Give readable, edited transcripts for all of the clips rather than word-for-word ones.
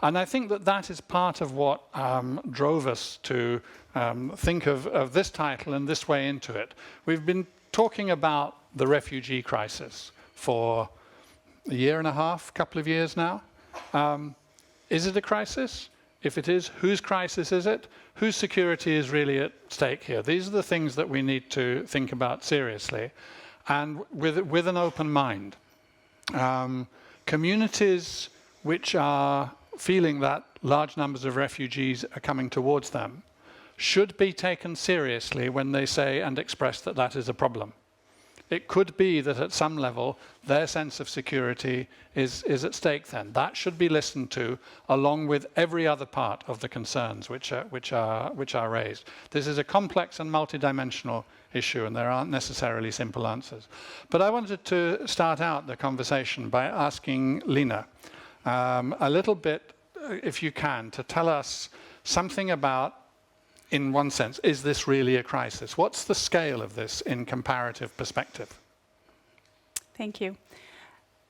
And I think that that is part of what drove us to think of this title and this way into it. We've been talking about the refugee crisis for a year and a half, couple of years now. Is it a crisis? If it is, whose crisis is it? Whose security is really at stake here? These are the things that we need to think about seriously and with an open mind. Communities which are feeling that large numbers of refugees are coming towards them should be taken seriously when they say and express that that is a problem. It could be that at some level their sense of security is at stake then. That should be listened to along with every other part of the concerns which are raised. This is a complex and multidimensional issue and there aren't necessarily simple answers. But I wanted to start out the conversation by asking Lina a little bit, if you can, to tell us something about, in one sense, is this really a crisis? What's the scale of this in comparative perspective? Thank you.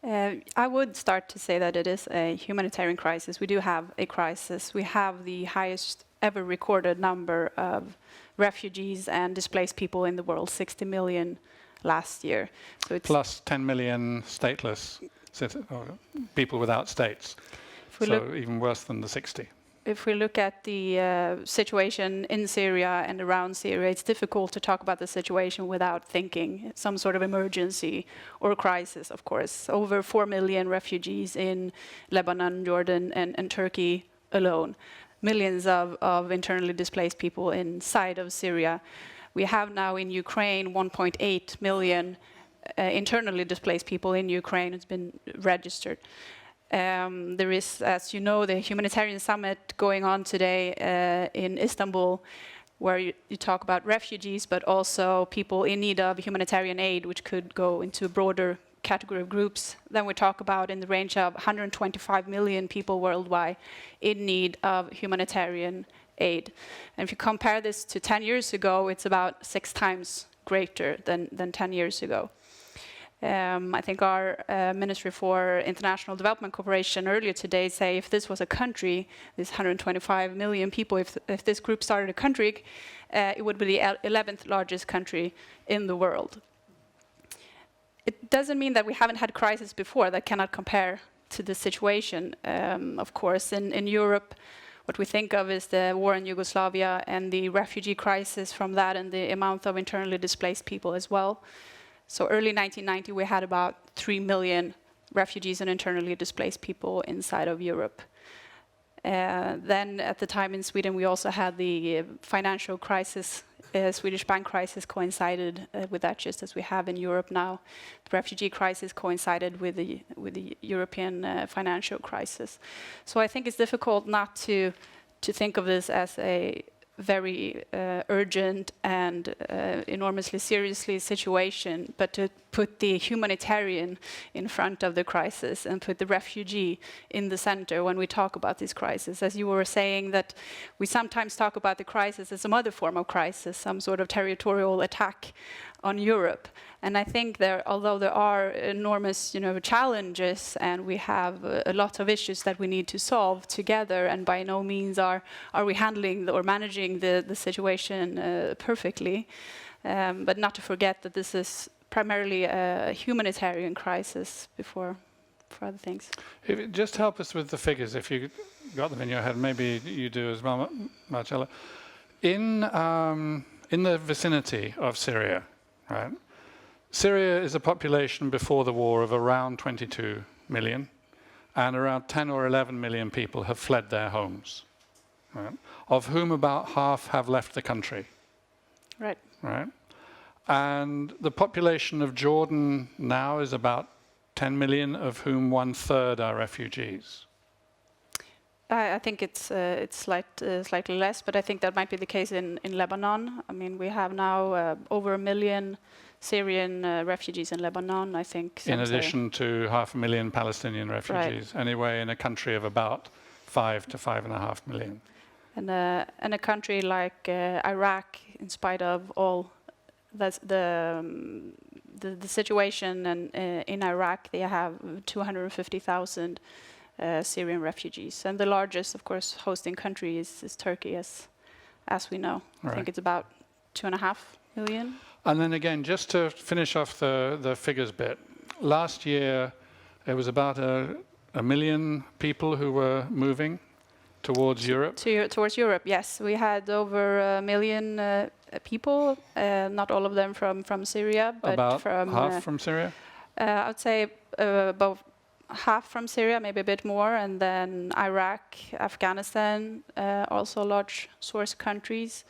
I would start to say that it is a humanitarian crisis. We do have a crisis. We have the highest ever recorded number of refugees and displaced people in the world, 60 million last year. So it's plus 10 million stateless people without states. So even worse than the 60. If we look at the situation in Syria and around Syria, it's difficult to talk about the situation without thinking some sort of emergency or crisis, of course. Over 4 million refugees in Lebanon, Jordan, and Turkey alone. Millions of internally displaced people inside of Syria. We have now in Ukraine 1.8 million internally displaced people in Ukraine. It's been registered. There is, as you know, the humanitarian summit going on today in Istanbul, where you talk about refugees, but also people in need of humanitarian aid, which could go into a broader category of groups. Then we talk about in the range of 125 million people worldwide in need of humanitarian aid. And if you compare this to 10 years ago, it's about 6 times greater than 10 years ago. I think our Ministry for International Development Cooperation earlier today say if this was a country, this 125 million people, if this group started a country, it would be the 11th largest country in the world. It doesn't mean that we haven't had crises before that cannot compare to this situation. Of course, in Europe, what we think of is the war in Yugoslavia and the refugee crisis from that and the amount of internally displaced people as well. So early 1990, we had about 3 million refugees and internally displaced people inside of Europe. Then at the time in Sweden, we also had the financial crisis, Swedish bank crisis coincided with that, just as we have in Europe now. The refugee crisis coincided with the European financial crisis. So I think it's difficult not to think of this as a very urgent and enormously seriously situation, but to put the humanitarian in front of the crisis and put the refugee in the center when we talk about this crisis. As you were saying, that we sometimes talk about the crisis as some other form of crisis, some sort of territorial attack on Europe. And I think although there are enormous, challenges, and we have a lot of issues that we need to solve together, and by no means are we handling or managing the situation perfectly, but not to forget that this is primarily a humanitarian crisis before for other things. Just help us with the figures, if you got them in your head. Maybe you do as well, Marcella. In the vicinity of Syria, right? Syria is a population before the war of around 22 million, and around 10 or 11 million people have fled their homes, right? Of whom about half have left the country. Right. Right. And the population of Jordan now is about 10 million, of whom 1/3 are refugees. I think it's slightly less, but I think that might be the case in Lebanon. I mean, we have now over 1 million Syrian refugees in Lebanon, I think. In addition to 500,000 Palestinian refugees, right. Anyway, in a country of about 5 to 5.5 million. And a country like Iraq, in spite of all the situation, and in Iraq they have 250,000 Syrian refugees. And the largest, of course, hosting country is Turkey, as we know. I think it's about 2.5 million. And then again, just to finish off the figures bit, last year there was about a million people who were moving towards Europe. Towards Europe, yes. We had over 1 million people, not all of them from Syria, but about from half from Syria? I would say about half from Syria, maybe a bit more, and then Iraq, Afghanistan, also large source countries.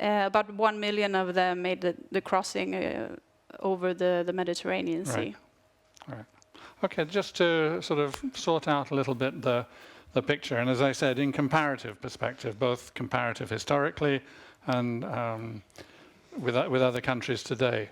About 1 million of them made the crossing over the Mediterranean Sea. Right. Okay, just to sort of sort out a little bit the picture, and as I said, in comparative perspective, both comparative historically and with other countries today.